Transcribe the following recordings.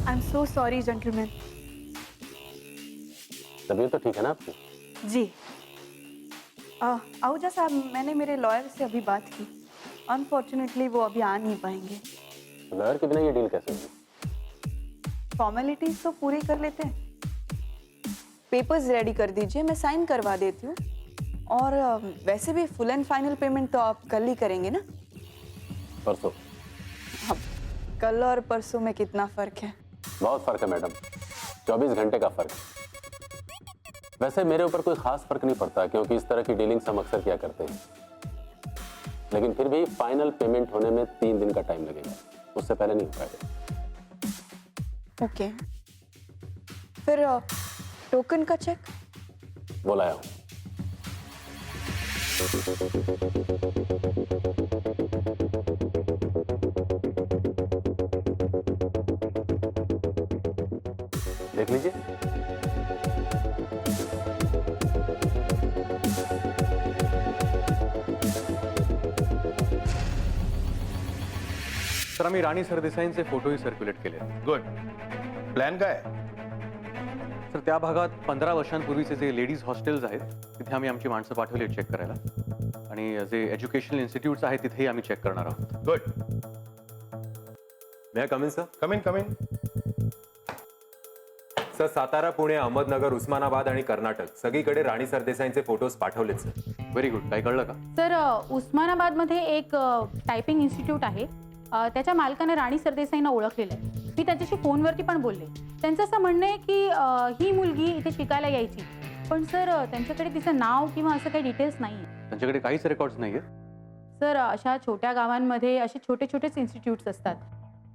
I am so sorry gentleman. तबीयत तो ठीक है ना आपकी? जी आहूजा साहब, मैंने मेरे लॉयर से अभी बात की। अनफॉर्चुनेटली वो अभी आ नहीं पाएंगे। लॉयर के बिना ये डील कैसे होगी? फॉर्मेलिटीज तो पूरी कर लेते हैं। पेपर्स रेडी कर दीजिए, मैं साइन करवा देती हूँ। और वैसे भी फुल एंड फाइनल पेमेंट तो आप कल ही करेंगे ना? परसों। अब कल और परसों में कितना फर्क है? बहुत फर्क है मैडम, 24 घंटे का फर्क। वैसे मेरे ऊपर कोई खास फर्क नहीं पड़ता क्योंकि इस तरह की डीलिंग्स हम अक्सर किया करते हैं, लेकिन फिर भी फाइनल पेमेंट होने में 3 दिन का टाइम लगेगा, उससे पहले नहीं हो पाएगा। ओके, फिर टोकन का चेक? वो लाया हूं। देख लीजिए। सर, आम्ही राणी सरदेसाईंचे फोटोही सर्क्युलेट केले. गुड. प्लॅन काय? सर, त्या भागात 15 वर्षांपूर्वीचे जे लेडीज हॉस्टेल्स आहेत तिथे आम्ही आमची माणसं पाठवली चेक करायला, आणि जे एज्युकेशनल इन्स्टिट्यूट्स आहेत तिथेही आम्ही चेक करणार आहोत. Good. May I come in sir? Come in, come in. Sir, Satara, Pune, Ahmednagar, Osmanabad आणि कर्नाटक सगळीकडे राणी सरदेसाईंचे फोटोज पाठवलेत सर. Very good. काही कळलं का? सर, उस्मानाबादमध्ये एक टायपिंग इन्स्टिट्यूट आहे. त्याच्या मालकाने राणी सरदेसाईंना ओळखलेलं आहे. मी त्याच्याशी फोनवरती पण बोलले. त्यांचं असं म्हणणं आहे की ही मुलगी इथे शिकायला यायची, पण सर त्यांच्याकडे तिचं नाव किंवा असं काही डिटेल्स नाही आहे. त्यांच्याकडे काहीच रेकॉर्ड्स नाही आहेत. सर, अशा छोट्या गावांमध्ये असे छोटे छोटेच इन्स्टिट्यूट्स असतात,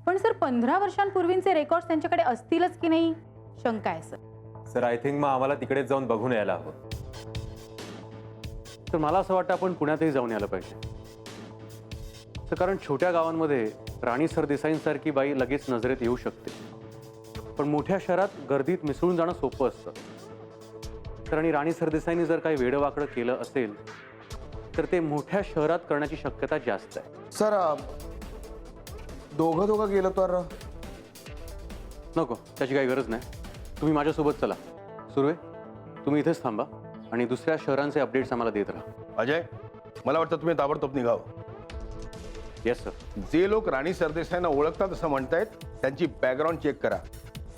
पण सर 15 वर्षांपूर्वींचे रेकॉर्ड्स त्यांच्याकडे असतीलच की नाही, शंका आहे सर. सर, आय थिंक मग आम्हाला तिकडेच जाऊन बघून यायला हवं. तर मला असं वाटतं आपण पुण्यातही जाऊन यायला पाहिजे. तर कारण छोट्या गावांमध्ये राणी सरदेसाईंसारखी बाई लगेच नजरेत येऊ शकते, पण मोठ्या शहरात गर्दीत मिसळून जाणं सोपं असतं. तर आणि राणी सरदेसाईंनी जर काही वेडवाकडं केलं असेल तर ते मोठ्या शहरात करण्याची शक्यता जास्त आहे. सर, दोघं गेलो तर? नको, त्याची काही गरज नाही. तुम्ही माझ्यासोबत चला. सुर्वे, तुम्ही इथेच थांबा आणि दुसऱ्या शहरांचे अपडेट्स आम्हाला देत राहा. अजय, मला वाटतं तुम्ही ताबडतोब निघावं. Yes sir. जे लोक राणी सरदेसाईंना ओळखतात असं म्हणतायत त्यांची बॅकग्राऊंड चेक करा,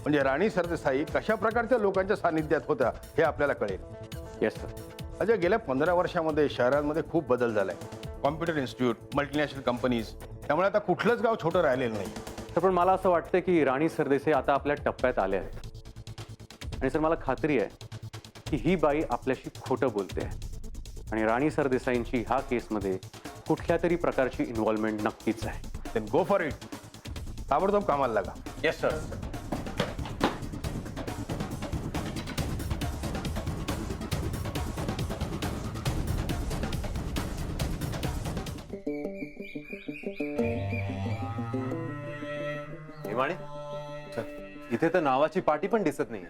म्हणजे राणी सरदेसाई कशा प्रकारच्या लोकांच्या सानिध्यात होत्या हे आपल्याला कळेल. Yes sir. अजय, गेल्या 15 वर्षामध्ये शहरांमध्ये खूप बदल झालाय. कॉम्प्युटर इन्स्टिट्यूट, मल्टीनॅशनल कंपनीज, त्यामुळे आता कुठलंच गाव छोटं राहिलेलं नाही. तर पण मला असं वाटतं की राणी सरदेसाई आता आपल्या टप्प्यात आले आहेत, आणि सर मला खात्री आहे की ही बाई आपल्याशी खोटं बोलते आहे, आणि राणी सरदेसाईंची ह्या केसमध्ये कुठल्या तरी प्रकारची इन्व्हॉल्वमेंट नक्कीच आहे. Then go for it. ताबडतोब कामाला लागा. Yes sir. हिमाणे, इथे तर नावाची पाटी पण दिसत नाही.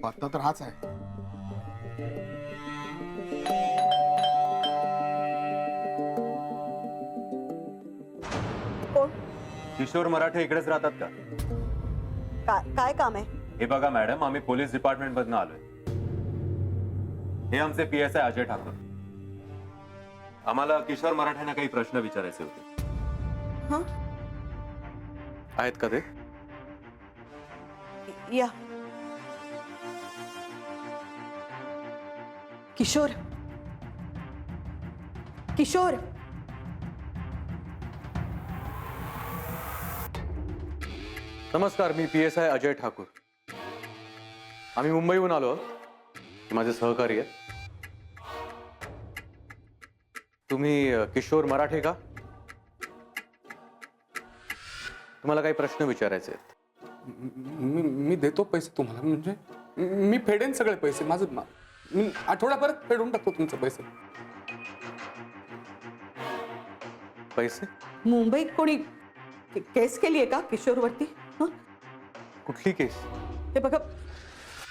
पत्ता तर हाच आहे. कोण? किशोर मराठे इकडेच राहतात का? काय काम आहे? हे बघा मॅडम, आम्ही पोलीस डिपार्टमेंट मधून आलोय. हे आमचे PSI अजय ठाकूर. आम्हाला किशोर मराठेंना काही प्रश्न विचारायचे होते. हां, आहेत का ते? या. किशोर, किशोर. नमस्कार, मी PSI अजय ठाकूर. आम्ही मुंबईहून आलो आहोत. हे माझे सहकारी आहेत. तुम्ही किशोर मराठे का? तुम्हाला काही प्रश्न विचारायचे आहेत. मी देतो पैसे तुम्हाला, म्हणजे मी फेडेन सगळे पैसे. मी आठवड्याभरात फेडून टाकतो तुमचे पैसे. पैसे? मुंबईत कोणी केस केली आहे का किशोरवरती? हं? कुठली केस? हे बघा,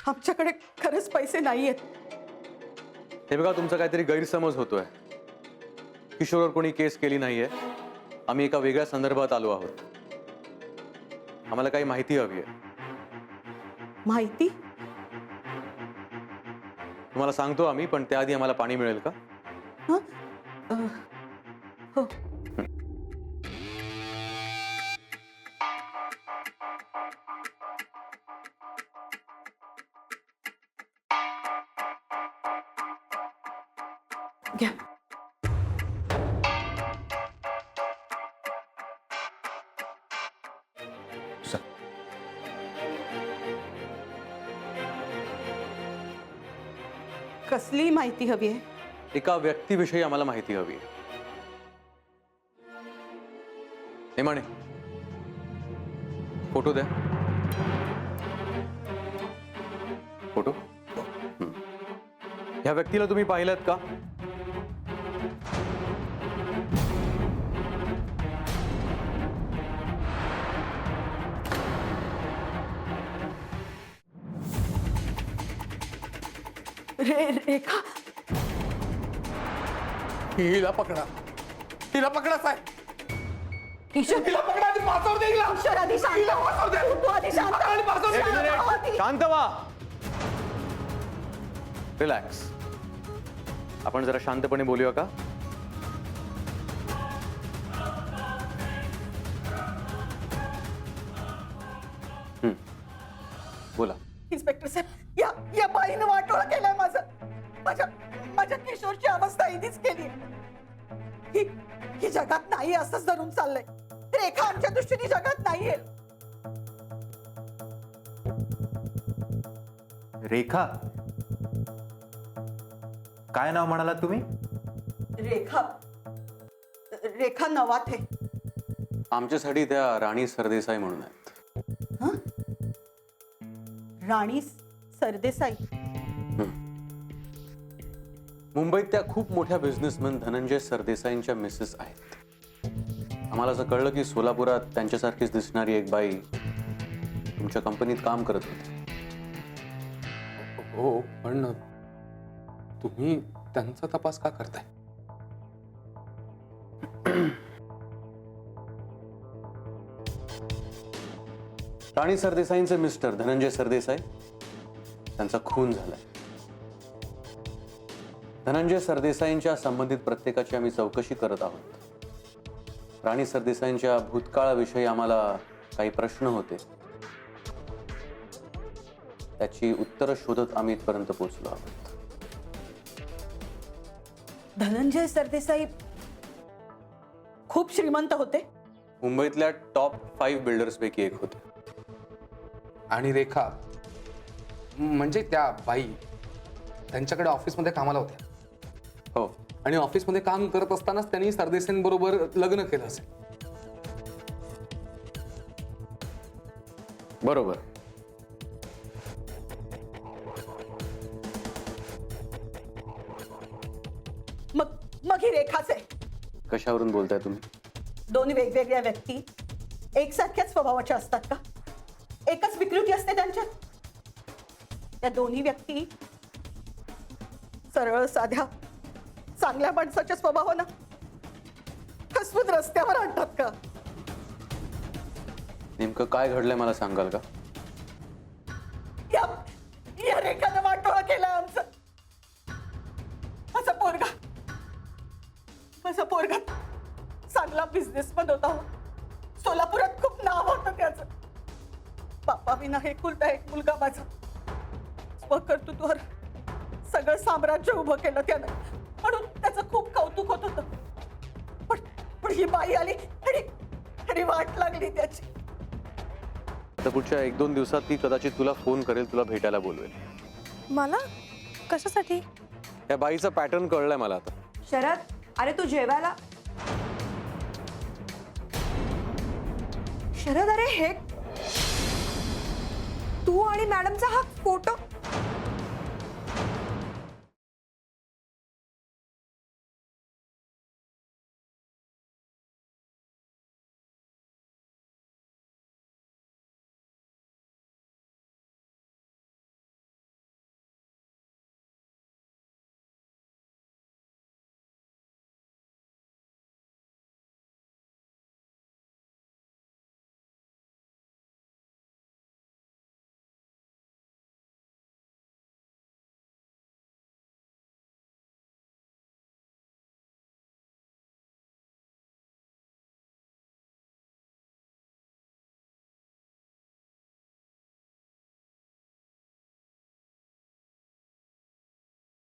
आमच्याकडे खरंच पैसे नाही आहेत. हे बघा, तुमचा काहीतरी गैरसमज होतोय. किशोरवर कोणी केस केली नाहीये. आम्ही एका वेगळ्या संदर्भात आलो आहोत. आम्हाला काही माहिती हवी आहे. माहिती? तुम्हाला सांगतो आम्ही, पण त्याआधी आम्हाला पाणी मिळेल का? हं? हो. घ्या. कसली माहिती हवी आहे? एका व्यक्तीविषयी आम्हाला माहिती हवी आहे. नेमाणे, फोटो द्या. फोटो. ह्या व्यक्तीला तुम्ही पाहिलात का? रेखा? हिला पकडा, हिला पकडा साहेब. ईश्वर, हिला पकडा आणि वाचव दे हिला. ईश्वर, आधी शांत हिला हो. वाचव दे. तू आधी शांत हो. आणि वाचव दे. एक शांत हो मिनिट, आधी. शांत व्हा. रिलॅक्स. आपण जरा शांतपणे बोलूया का? बोला. इन्स्पेक्टर साहेब, या बाईनं वाटोळं केलंय माझ्या किशोरची अवस्था हिनीच केली. ही जगात नाही असंच धरून चाललंय. रेखा आमच्या दृष्टीने जगात नाहीये. रेखा, काय नाव म्हणाला तुम्ही? रेखा नवाथे. आमच्यासाठी त्या राणी सरदेसाई म्हणून आहेत. राणी सरदेसाई? मुंबईत त्या खूप मोठ्या बिझनेसमॅन धनंजय सरदेसाईंच्या मिसेस आहेत. आम्हाला असं कळलं की सोलापुरात त्यांच्यासारखीच दिसणारी एक बाई तुमच्या कंपनीत काम करत होती. हो, पण तुम्ही त्यांचा तपास का करताय? राणी सरदेसाईंचे मिस्टर धनंजय सरदेसाई, त्यांचा खून झालाय. धनंजय सरदेसाईंच्या संबंधित प्रत्येकाची आम्ही चौकशी करत आहोत. राणी सरदेसाईंच्या भूतकाळाविषयी आम्हाला काही प्रश्न होते, त्याची उत्तरं शोधत आम्ही इथपर्यंत पोहोचलो आहोत. धनंजय सरदेसाई खूप श्रीमंत होते. मुंबईतल्या टॉप 5 बिल्डर्स पैकी एक होते. आणि रेखा म्हणजे त्या बाई त्यांच्याकडे ऑफिसमध्ये कामाला होत्या. हो, आणि ऑफिसमध्ये काम करत असतानाच त्यांनी सरदेसाईंबरोबर लग्न केलं असेल. बरोबर. मग ही रेखाच आहे. कशावरून बोलताय तुम्ही? दोन वेगवेगळ्या व्यक्ती एकसारख्याच स्वभावाच्या असतात का? एकच विकृती असते त्यांच्यात? त्या दोन्ही व्यक्ती सरळ साध्या चांगल्या माणसाच्या स्वभावानं हसवून रस्त्यावर आणतात का? नेमकं काय घडलंय मला सांगाल का? या रेखानं वाटोळा केला आमचं. माझा पोरगा चांगला बिझनेसमन होता. सोलापुरात खूप नाव होतं त्याचं. बापा विना हे कुलता एक मुलगा माझा. स्वकर्तृत्वावर सगळं साम्राज्य उभं केलं त्यानं, म्हणून त्याचं खूप कौतुक होत होतं. पण ही बाई आली आणि वाट लागली त्याची. आता पुढच्या 1-2 दिवसात ती कदाचित तुला फोन करेल, तुला भेटायला बोलवेल. मला? कशासाठी? या बाईचा पॅटर्न कळलाय मला आता. शरद, अरे तू जेवायला. शरद, अरे हे तू आणि मॅडमचा हा फोटो